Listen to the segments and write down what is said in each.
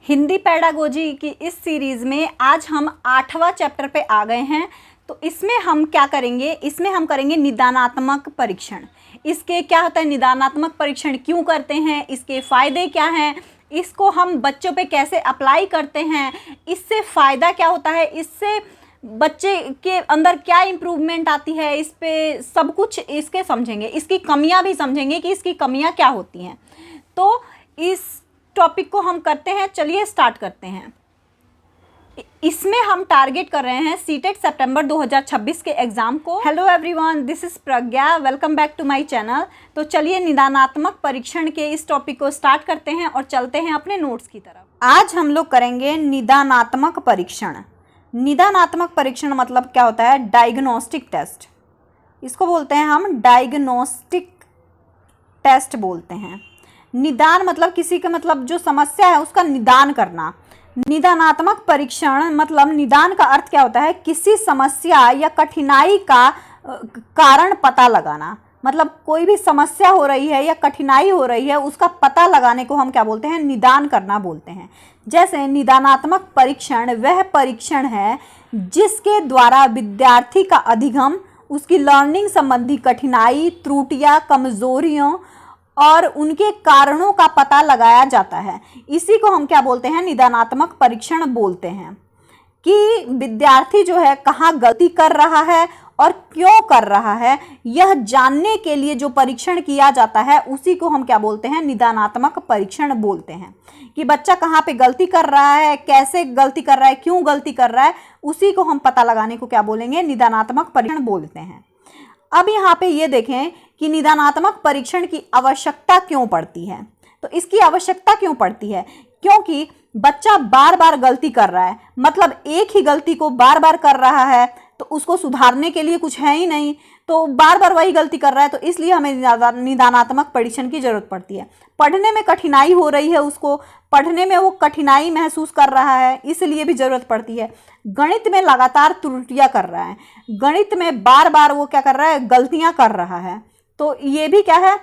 Hindi pedagogy की इस series में आज हम 8वां चैप्टर पे आ गए हैं। तो इसमें हम क्या करेंगे, इसमें हम करेंगे निदानात्मक परीक्षण। इसके क्या होता है, निदानात्मक परीक्षण क्यों करते हैं, इसके फ़ायदे क्या हैं, इसको हम बच्चों पे कैसे अप्लाई करते हैं, इससे फ़ायदा क्या होता है, इससे बच्चे के अंदर क्या इम्प्रूवमेंट आती है, इस पे सब कुछ इसके समझेंगे। इसकी कमियां भी समझेंगे कि इसकी कमियां क्या होती हैं। तो इस टॉपिक को हम करते हैं, चलिए स्टार्ट करते हैं। इसमें हम टारगेट कर रहे हैं सीटेट सितंबर 2026 के एग्जाम को। Hello everyone, this is Pragya, welcome back to my channel. तो चलिए निदानात्मक परीक्षण के इस टॉपिक को स्टार्ट करते हैं और चलते हैं अपने नोट्स की तरफ। आज हम लोग करेंगे निदानात्मक परीक्षण। निदानात्मक परीक्षण मतलब क्या होता है, डायग्नोस्टिक टेस्ट। इसको बोलते हैं हम डायग्नोस्टिक टेस्ट बोलते हैं। निदान मतलब किसी का मतलब जो समस्या है उसका निदान करना। निदानात्मक परीक्षण मतलब निदान का अर्थ क्या होता है, किसी समस्या या कठिनाई का कारण पता लगाना। मतलब कोई भी समस्या हो रही है या कठिनाई हो रही है, उसका पता लगाने को हम क्या बोलते हैं, निदान करना बोलते हैं। जैसे निदानात्मक परीक्षण वह परीक्षण है जिसके द्वारा विद्यार्थी का अधिगम, उसकी लर्निंग संबंधी कठिनाई, त्रुटियां, कमजोरियों और उनके कारणों का पता लगाया जाता है। इसी को हम क्या बोलते हैं, निदानात्मक परीक्षण बोलते हैं। कि विद्यार्थी जो है कहाँ गलती कर रहा है और क्यों कर रहा है, यह जानने के लिए जो परीक्षण किया जाता है उसी को हम क्या बोलते हैं, निदानात्मक परीक्षण बोलते हैं। कि बच्चा कहाँ पे गलती कर रहा है, कैसे गलती कर रहा है, क्यों गलती कर रहा है, उसी को हम पता लगाने को क्या बोलेंगे, निदानात्मक परीक्षण बोलते हैं। अब यहाँ पे ये देखें कि निदानात्मक परीक्षण की आवश्यकता क्यों पड़ती है। तो इसकी आवश्यकता क्यों पड़ती है, क्योंकि बच्चा बार बार गलती कर रहा है, मतलब एक ही गलती को बार बार कर रहा है, तो उसको सुधारने के लिए कुछ है ही नहीं, तो बार बार वही गलती कर रहा है। तो इसलिए हमें निदानात्मक परीक्षण की जरूरत पड़ती है। पढ़ने में कठिनाई हो रही है, उसको पढ़ने में वो कठिनाई महसूस कर रहा है, इसलिए भी जरूरत पड़ती है। गणित में लगातार त्रुटियां कर रहा है, गणित में बार बार वो क्या कर रहा है, गलतियां कर रहा है, तो ये भी क्या है,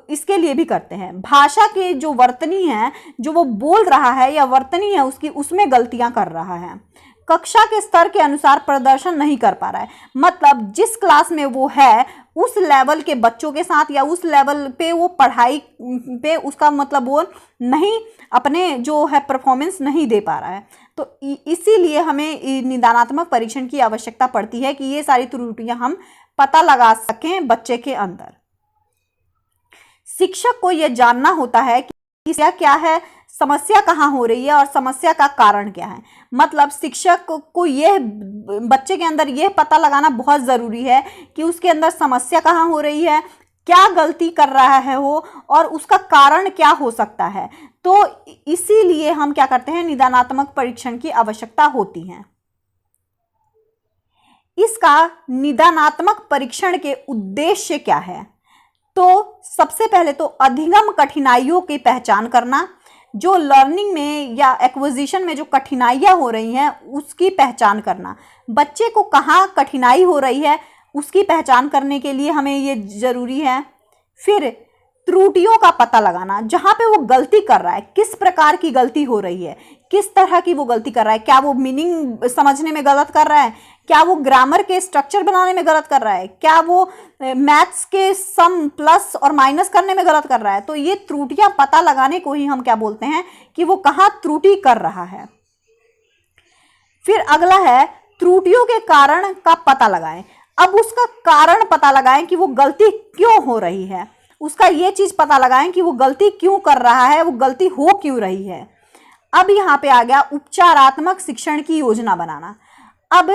इसके लिए भी करते हैं। भाषा की जो वर्तनी है, जो वो बोल रहा है या वर्तनी है उसकी, उसमें गलतियां कर रहा है। कक्षा के स्तर के अनुसार प्रदर्शन नहीं कर पा रहा है, मतलब जिस क्लास में वो है उस लेवल के बच्चों के साथ या उस लेवल पे वो पढ़ाई पे उसका मतलब वो नहीं, अपने जो है परफॉर्मेंस नहीं दे पा रहा है। तो इसीलिए हमें निदानात्मक परीक्षण की आवश्यकता पड़ती है कि ये सारी त्रुटियां हम पता लगा सकें बच्चे के अंदर। शिक्षक को यह जानना होता है कि क्या है, समस्या कहाँ हो रही है और समस्या का कारण क्या है। मतलब शिक्षक को यह बच्चे के अंदर यह पता लगाना बहुत ज़रूरी है कि उसके अंदर समस्या कहाँ हो रही है, क्या गलती कर रहा है वो, और उसका कारण क्या हो सकता है। तो इसीलिए हम क्या करते हैं, निदानात्मक परीक्षण की आवश्यकता होती है। इसका निदानात्मक परीक्षण के उद्देश्य क्या है, तो सबसे पहले तो अधिगम कठिनाइयों की पहचान करना। जो लर्निंग में या एक्विजिशन में जो कठिनाइयाँ हो रही हैं उसकी पहचान करना। बच्चे को कहाँ कठिनाई हो रही है उसकी पहचान करने के लिए हमें ये ज़रूरी है। फिर त्रुटियों का पता लगाना, जहाँ पे वो गलती कर रहा है, किस प्रकार की गलती हो रही है, किस तरह की वो गलती कर रहा है। क्या वो मीनिंग समझने में गलत कर रहा है, क्या वो ग्रामर के स्ट्रक्चर बनाने में गलत कर रहा है, क्या वो मैथ्स के सम प्लस और माइनस करने में गलत कर रहा है। तो ये त्रुटियां पता लगाने को ही हम क्या बोलते हैं कि वो कहाँ त्रुटि कर रहा है। फिर अगला है त्रुटियों के कारण का पता लगाएं। अब उसका कारण पता लगाएं कि वो गलती क्यों हो रही है, उसका ये चीज पता लगाएं कि वो गलती क्यों कर रहा है, वो गलती हो क्यों रही है। अब यहाँ पे आ गया उपचारात्मक शिक्षण की योजना बनाना। अब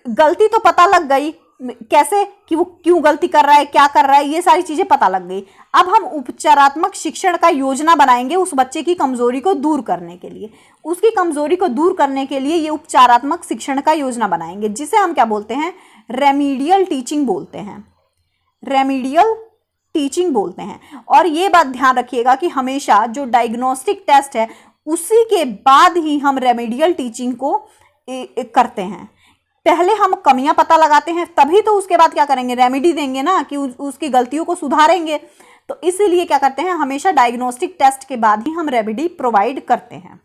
गलती तो पता लग गई, कैसे कि वो क्यों गलती कर रहा है, क्या कर रहा है, ये सारी चीजें पता लग गई। अब हम उपचारात्मक शिक्षण का योजना बनाएंगे उस बच्चे की कमजोरी को दूर करने के लिए। उसकी कमजोरी को दूर करने के लिए ये उपचारात्मक शिक्षण का योजना बनाएंगे, जिसे हम क्या बोलते हैं, रेमीडियल टीचिंग बोलते हैं। रेमीडियल टीचिंग बोलते हैं। और ये बात ध्यान रखिएगा कि हमेशा जो डायग्नोस्टिक टेस्ट है उसी के बाद ही हम रेमेडियल टीचिंग को करते हैं। पहले हम कमियां पता लगाते हैं, तभी तो उसके बाद क्या करेंगे, रेमेडी देंगे ना, कि उसकी गलतियों को सुधारेंगे। तो इसीलिए क्या करते हैं, हमेशा डायग्नोस्टिक टेस्ट के बाद ही हम रेमेडी प्रोवाइड करते हैं।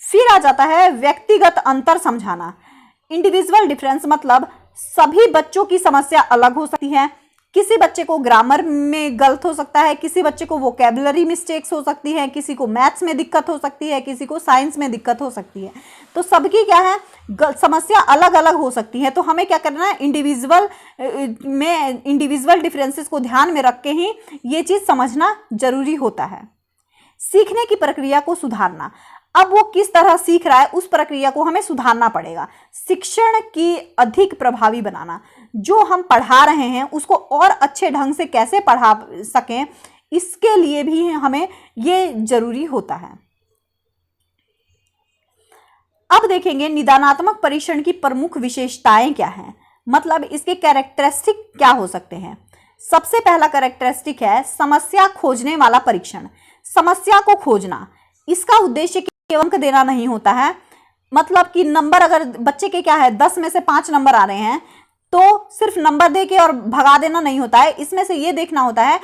फिर आ जाता है व्यक्तिगत अंतर समझाना। इंडिविजुअल डिफरेंस मतलब सभी बच्चों की समस्या अलग हो सकती है। किसी बच्चे को ग्रामर में गलत हो सकता है, किसी बच्चे को वोकेबलरी मिस्टेक्स हो सकती है, किसी को मैथ्स में दिक्कत हो सकती है, किसी को साइंस में दिक्कत हो सकती है। तो सबकी क्या है, समस्या अलग अलग हो सकती है। तो हमें क्या करना है, इंडिविजुअल डिफरेंसेस को ध्यान में रख के ही ये चीज़ समझना जरूरी होता है। सीखने की प्रक्रिया को सुधारना, अब वो किस तरह सीख रहा है उस प्रक्रिया को हमें सुधारना पड़ेगा। शिक्षण की अधिक प्रभावी बनाना, जो हम पढ़ा रहे हैं उसको और अच्छे ढंग से कैसे पढ़ा सकें, इसके लिए भी हमें ये जरूरी होता है। अब देखेंगे निदानात्मक परीक्षण की प्रमुख विशेषताएं क्या हैं, मतलब इसके कैरेक्टरिस्टिक क्या हो सकते हैं। सबसे पहला कैरेक्टरिस्टिक है समस्या खोजने वाला परीक्षण। समस्या को खोजना, इसका उद्देश्य केवल अंक देना नहीं होता है। मतलब कि नंबर, अगर बच्चे के क्या है 10 में से 5 नंबर आ रहे हैं तो सिर्फ नंबर दे के और भगा देना नहीं होता है। इसमें से ये देखना होता है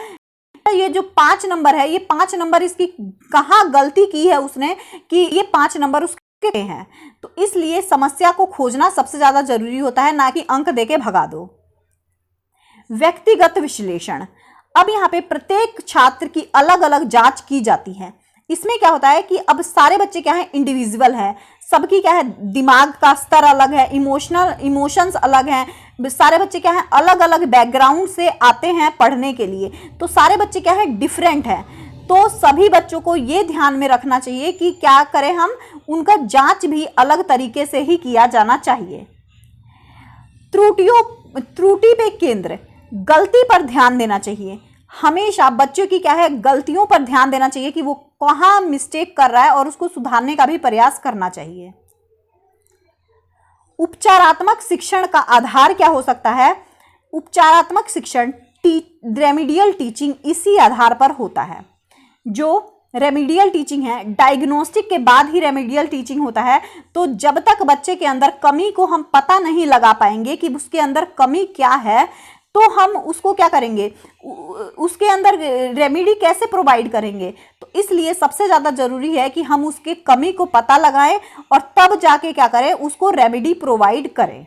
ये जो 5 नंबर है, ये 5 नंबर इसकी कहाँ गलती की है उसने कि ये 5 नंबर उसके हैं। तो इसलिए समस्या को खोजना सबसे ज्यादा जरूरी होता है, ना कि अंक देके भगा दो। व्यक्तिगत विश्लेषण, अब यहाँ पे प्रत्येक छात्र की अलग अलग जांच की जाती है। इसमें क्या होता है कि अब सारे बच्चे क्या है, इंडिविजुअल है, सबकी क्या है दिमाग का स्तर अलग है, इमोशंस अलग हैं। सारे बच्चे क्या है अलग अलग बैकग्राउंड से आते हैं पढ़ने के लिए, तो सारे बच्चे क्या है डिफरेंट है। तो सभी बच्चों को ये ध्यान में रखना चाहिए कि क्या करें हम, उनका जांच भी अलग तरीके से ही किया जाना चाहिए। त्रुटि पे केंद्र, गलती पर ध्यान देना चाहिए। हमेशा बच्चों की क्या है गलतियों पर ध्यान देना चाहिए कि वो कहाँ मिस्टेक कर रहा है और उसको सुधारने का भी प्रयास करना चाहिए। उपचारात्मक शिक्षण का आधार क्या हो सकता है, उपचारात्मक शिक्षण रेमेडियल टीचिंग इसी आधार पर होता है। जो रेमेडियल टीचिंग है, डायग्नोस्टिक के बाद ही रेमेडियल टीचिंग होता है। तो जब तक बच्चे के अंदर कमी को हम पता नहीं लगा पाएंगे कि उसके अंदर कमी क्या है, तो हम उसको क्या करेंगे, उसके अंदर रेमेडी कैसे प्रोवाइड करेंगे। तो इसलिए सबसे ज़्यादा ज़रूरी है कि हम उसके कमी को पता लगाएं और तब जाके क्या करें, उसको रेमेडी प्रोवाइड करें।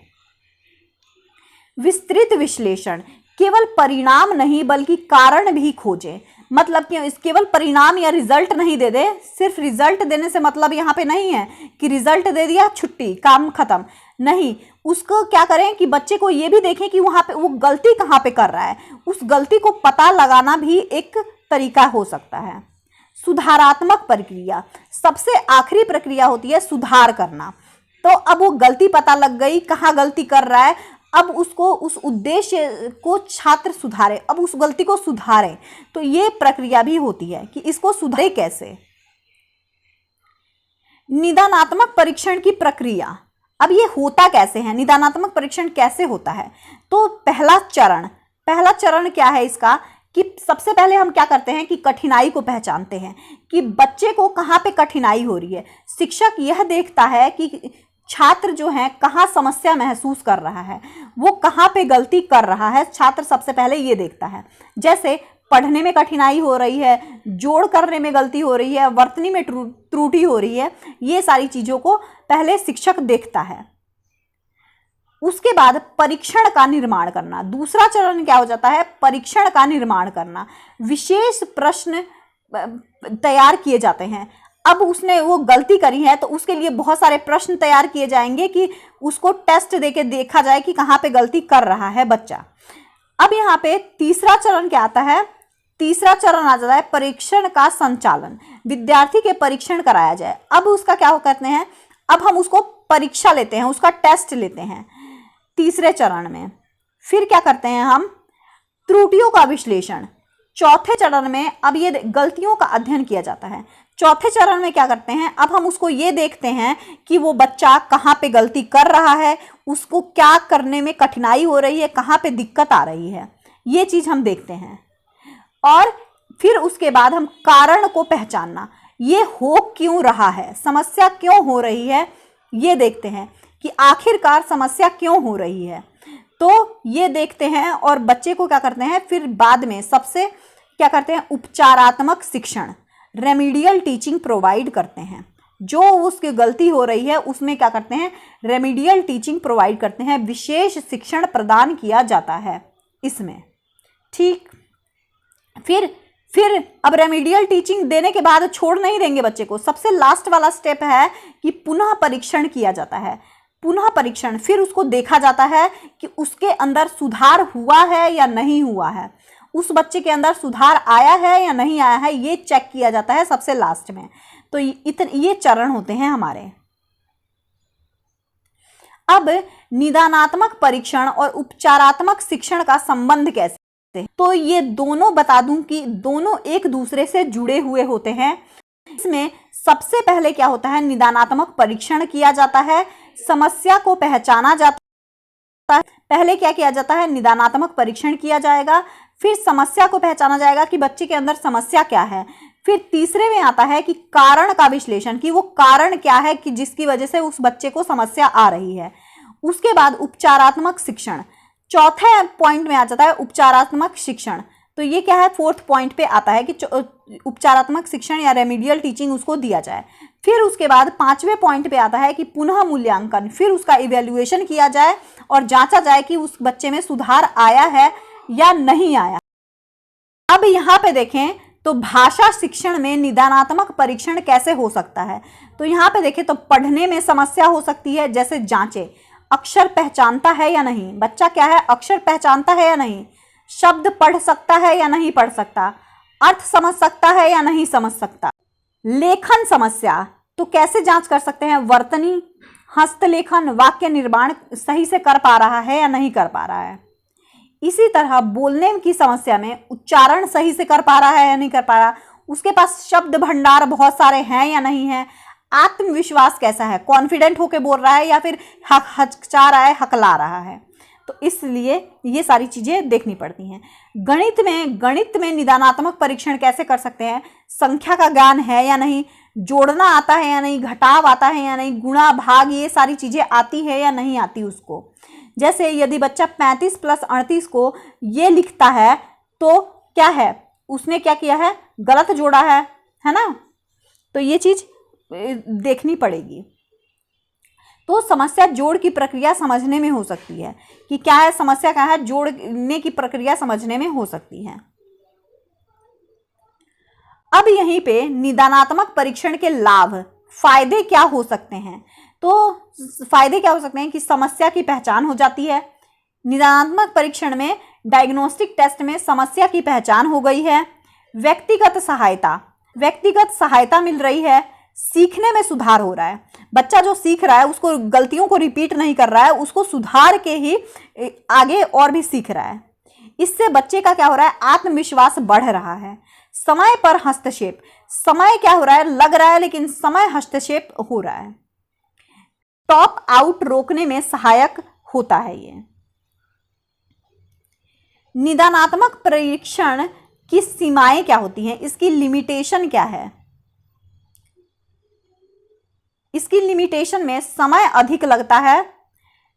विस्तृत विश्लेषण, केवल परिणाम नहीं बल्कि कारण भी खोजें। मतलब कि केवल परिणाम या रिजल्ट नहीं दे दे, सिर्फ रिजल्ट देने से मतलब यहाँ पे नहीं है कि रिजल्ट दे दिया छुट्टी काम खत्म, नहीं। उसको क्या करें कि बच्चे को ये भी देखें कि वहाँ पे वो गलती कहाँ पे कर रहा है, उस गलती को पता लगाना भी एक तरीका हो सकता है। सुधारात्मक प्रक्रिया, सबसे आखिरी प्रक्रिया होती है सुधार करना। तो अब वो गलती पता लग गई कहाँ गलती कर रहा है, अब उसको उस उद्देश्य को छात्र सुधारे, अब उस गलती को सुधारे। तो ये प्रक्रिया भी होती है कि इसको सुधारे कैसे। निदानात्मक परीक्षण की प्रक्रिया, अब ये होता कैसे है, निदानात्मक परीक्षण कैसे होता है। तो पहला चरण क्या है इसका, कि सबसे पहले हम क्या करते हैं कि कठिनाई को पहचानते हैं कि बच्चे को कहाँ पे कठिनाई हो रही है। शिक्षक यह देखता है कि छात्र जो है कहाँ समस्या महसूस कर रहा है, वो कहाँ पे गलती कर रहा है, छात्र सबसे पहले ये देखता है। जैसे पढ़ने में कठिनाई हो रही है, जोड़ करने में गलती हो रही है, वर्तनी में त्रुटि हो रही है, ये सारी चीज़ों को पहले शिक्षक देखता है। उसके बाद परीक्षण का निर्माण करना, दूसरा चरण क्या हो जाता है, परीक्षण का निर्माण करना। विशेष प्रश्न तैयार किए जाते हैं। अब उसने वो गलती करी है तो उसके लिए बहुत सारे प्रश्न तैयार किए जाएंगे कि उसको टेस्ट देके देखा जाए कि कहाँ पे गलती कर रहा है बच्चा। अब यहाँ पे तीसरा चरण क्या आता है, तीसरा चरण आ जाता है परीक्षण का संचालन। विद्यार्थी के परीक्षण कराया जाए। अब उसका क्या करते हैं, अब हम उसको परीक्षा लेते हैं, उसका टेस्ट लेते हैं तीसरे चरण में। फिर क्या करते हैं हम, त्रुटियों का विश्लेषण। चौथे चरण में अब ये गलतियों का अध्ययन किया जाता है। चौथे चरण में क्या करते हैं, अब हम उसको ये देखते हैं कि वो बच्चा कहाँ पे गलती कर रहा है, उसको क्या करने में कठिनाई हो रही है, कहाँ पे दिक्कत आ रही है, ये चीज़ हम देखते हैं। और फिर उसके बाद हम कारण को पहचानना, ये हो क्यों रहा है, समस्या क्यों हो रही है, ये देखते हैं कि आखिरकार समस्या क्यों हो रही है। तो ये देखते हैं और बच्चे को क्या करते हैं, फिर बाद में सबसे क्या करते हैं, उपचारात्मक शिक्षण रेमेडियल टीचिंग प्रोवाइड करते हैं। जो उसकी गलती हो रही है उसमें क्या करते हैं, रेमेडियल टीचिंग प्रोवाइड करते हैं, विशेष शिक्षण प्रदान किया जाता है इसमें। ठीक, फिर अब रेमेडियल टीचिंग देने के बाद छोड़ नहीं देंगे बच्चे को। सबसे लास्ट वाला स्टेप है कि पुनः परीक्षण किया जाता है। पुनः परीक्षण, फिर उसको देखा जाता है कि उसके अंदर सुधार हुआ है या नहीं हुआ है, उस बच्चे के अंदर सुधार आया है या नहीं आया है, ये चेक किया जाता है सबसे लास्ट में। तो ये चरण होते हैं हमारे। अब निदानात्मक परीक्षण और उपचारात्मक शिक्षण का संबंध कैसे, तो ये दोनों बता दूं कि दोनों एक दूसरे से जुड़े हुए होते हैं। इसमें सबसे पहले क्या होता है, निदानात्मक परीक्षण किया जाता है, समस्या को पहचाना जाता है। पहले क्या किया जाता है, निदानात्मक परीक्षण किया जाएगा, फिर समस्या को पहचाना जाएगा कि बच्चे के अंदर समस्या क्या है, फिर तीसरे में आता है कि कारण का विश्लेषण, कि वो कारण क्या है कि जिसकी वजह से उस बच्चे को समस्या आ रही है। उसके बाद उपचारात्मक शिक्षण, चौथे पॉइंट में आ जाता है उपचारात्मक शिक्षण। तो ये क्या है, फोर्थ पॉइंट पे आता है कि उपचारात्मक शिक्षण या रेमेडियल टीचिंग उसको दिया जाए। फिर उसके बाद पांचवें पॉइंट पे आता है कि पुनः मूल्यांकन, फिर उसका इवैल्यूएशन किया जाए और जांचा जाए कि उस बच्चे में सुधार आया है या नहीं आया। अब यहाँ पे देखें तो भाषा शिक्षण में निदानात्मक परीक्षण कैसे हो सकता है, तो यहाँ पे देखें तो पढ़ने में समस्या हो सकती है, जैसे जांचे अक्षर पहचानता है या नहीं, बच्चा क्या है, अक्षर पहचानता है या नहीं, शब्द पढ़ सकता है या नहीं पढ़ सकता, अर्थ समझ सकता है या नहीं समझ सकता। लेखन समस्या, तो कैसे जांच कर सकते हैं, वर्तनी, हस्तलेखन, वाक्य निर्माण सही से कर पा रहा है या नहीं कर पा रहा है। इसी तरह बोलने की समस्या में उच्चारण सही से कर पा रहा है या नहीं कर पा रहा, उसके पास शब्द भंडार बहुत सारे हैं या नहीं है, आत्मविश्वास कैसा है, कॉन्फिडेंट होके बोल रहा है या फिर हकचा रहा है, हकला रहा है। तो इसलिए ये सारी चीजें देखनी पड़ती हैं। गणित में निदानात्मक परीक्षण कैसे कर सकते हैं, संख्या का ज्ञान है या नहीं, जोड़ना आता है या नहीं, घटाव आता है या नहीं, गुणा भाग ये सारी चीजें आती है या नहीं आती उसको। जैसे यदि बच्चा 35 + 38 को ये लिखता है तो क्या है, उसने क्या किया है, गलत जोड़ा है ना। तो ये चीज देखनी पड़ेगी। तो समस्या जोड़ की प्रक्रिया समझने में हो सकती है कि क्या है समस्या, क्या है, जोड़ने की प्रक्रिया समझने में हो सकती है। अब यहीं पे निदानात्मक परीक्षण के लाभ, फायदे क्या हो सकते हैं, तो फायदे क्या हो सकते हैं कि समस्या की पहचान हो जाती है। निदानात्मक परीक्षण में डायग्नोस्टिक टेस्ट में समस्या की पहचान हो गई है। व्यक्तिगत सहायता मिल रही है, सीखने में सुधार हो रहा है, बच्चा जो सीख रहा है उसको गलतियों को रिपीट नहीं कर रहा है, उसको सुधार के ही आगे और भी सीख रहा है। इससे बच्चे का क्या हो रहा है, आत्मविश्वास बढ़ रहा है। समय पर हस्तक्षेप, समय क्या हो रहा है, लग रहा है लेकिन समय हस्तक्षेप हो रहा है। टॉप आउट रोकने में सहायक होता है ये। निदानात्मक परीक्षण की सीमाएं क्या होती हैं, इसकी लिमिटेशन क्या है, इसकी लिमिटेशन में समय अधिक लगता है,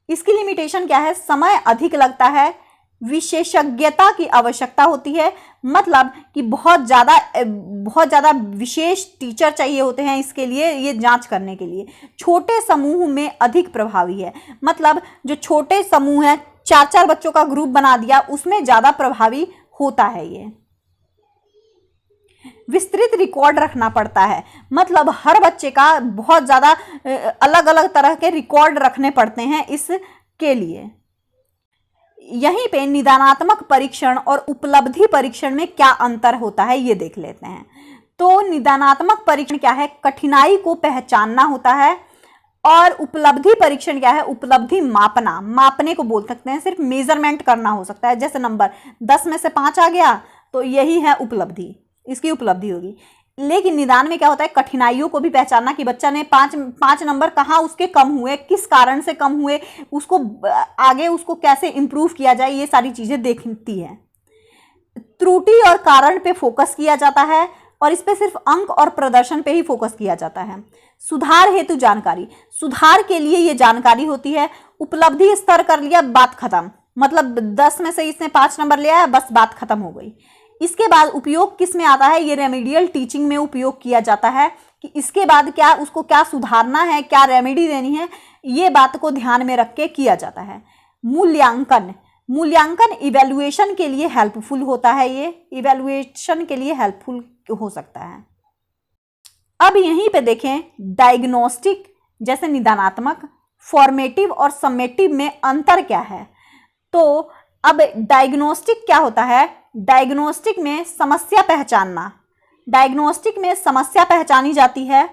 इसकी लिमिटेशन क्या है, समय अधिक लगता है, विशेषज्ञता की आवश्यकता होती है, मतलब कि बहुत ज़्यादा विशेष टीचर चाहिए होते हैं इसके लिए, ये जांच करने के लिए। छोटे समूह में अधिक प्रभावी है, मतलब जो छोटे समूह है, 4-4 बच्चों का ग्रुप बना दिया, उसमें ज़्यादा प्रभावी होता है ये। विस्तृत रिकॉर्ड रखना पड़ता है, मतलब हर बच्चे का बहुत ज़्यादा अलग अलग तरह के रिकॉर्ड रखने पड़ते हैं इसके लिए। यहीं पे निदानात्मक परीक्षण और उपलब्धि परीक्षण में क्या अंतर होता है ये देख लेते हैं। तो निदानात्मक परीक्षण क्या है, कठिनाई को पहचानना होता है, और उपलब्धि परीक्षण क्या है, उपलब्धि मापने को बोल सकते हैं, सिर्फ मेजरमेंट करना हो सकता है। जैसे नंबर 10 में से 5 आ गया तो यही है उपलब्धि, इसकी उपलब्धि होगी। लेकिन निदान में क्या होता है, कठिनाइयों को भी पहचानना कि बच्चा ने 5 नंबर कहाँ उसके कम हुए, किस कारण से कम हुए, उसको आगे उसको कैसे इंप्रूव किया जाए, ये सारी चीजें देखती है। त्रुटि और कारण पे फोकस किया जाता है, और इस पे सिर्फ अंक और प्रदर्शन पे ही फोकस किया जाता है। सुधार हेतु जानकारी, सुधार के लिए ये जानकारी होती है। उपलब्धि स्तर कर लिया, बात खत्म, मतलब 10 में से इसने 5 नंबर लिया है, बस बात खत्म हो गई। इसके बाद उपयोग किस में आता है, ये रेमेडियल टीचिंग में उपयोग किया जाता है, कि इसके बाद क्या उसको क्या सुधारना है, क्या रेमेडी देनी है, ये बात को ध्यान में रख के किया जाता है। मूल्यांकन, मूल्यांकन इवैल्यूएशन के लिए हेल्पफुल होता है, ये इवैल्यूएशन के लिए हेल्पफुल हो सकता है। अब यहीं पे देखें डायग्नोस्टिक जैसे निदानात्मक, फॉर्मेटिव और समेटिव में अंतर क्या है। तो अब डायग्नोस्टिक क्या होता है, डायग्नोस्टिक में समस्या पहचानना, डायग्नोस्टिक में समस्या पहचानी जाती है।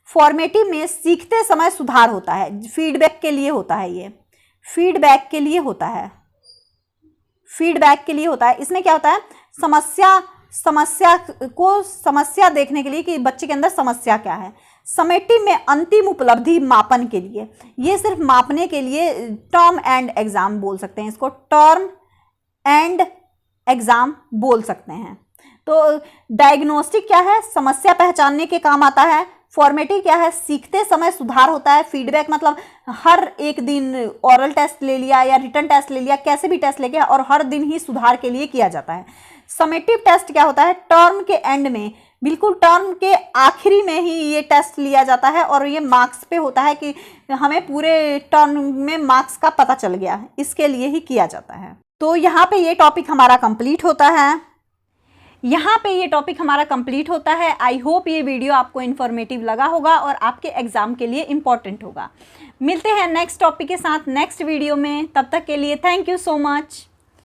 फॉर्मेटिव में सीखते समय सुधार होता है, फीडबैक के लिए होता है, ये फीडबैक के लिए होता है, फीडबैक के लिए होता है। इसमें क्या होता है, समस्या देखने के लिए कि बच्चे के अंदर समस्या क्या है। समेटिव में अंतिम उपलब्धि मापन के लिए, ये सिर्फ मापने के लिए टर्म एंड एग्जाम बोल सकते हैं, इसको टर्म एंड एग्जाम बोल सकते हैं। तो डायग्नोस्टिक क्या है, समस्या पहचानने के काम आता है। फॉर्मेटिव क्या है, सीखते समय सुधार होता है। फीडबैक मतलब हर एक दिन ओरल टेस्ट ले लिया या रिटन टेस्ट ले लिया, कैसे भी टेस्ट लेके और हर दिन ही सुधार के लिए किया जाता है। समेटिव टेस्ट क्या होता है, टर्म के एंड में, बिल्कुल टर्म के आखिरी में ही ये टेस्ट लिया जाता है और ये मार्क्स पे होता है कि हमें पूरे टर्म में मार्क्स का पता चल गया है, इसके लिए ही किया जाता है। तो यहाँ पे ये टॉपिक हमारा कंप्लीट होता है, यहाँ पे ये टॉपिक हमारा कंप्लीट होता है। आई होप ये वीडियो आपको इन्फॉर्मेटिव लगा होगा और आपके एग्जाम के लिए इम्पॉर्टेंट होगा। मिलते हैं नेक्स्ट टॉपिक के साथ नेक्स्ट वीडियो में, तब तक के लिए थैंक यू सो मच।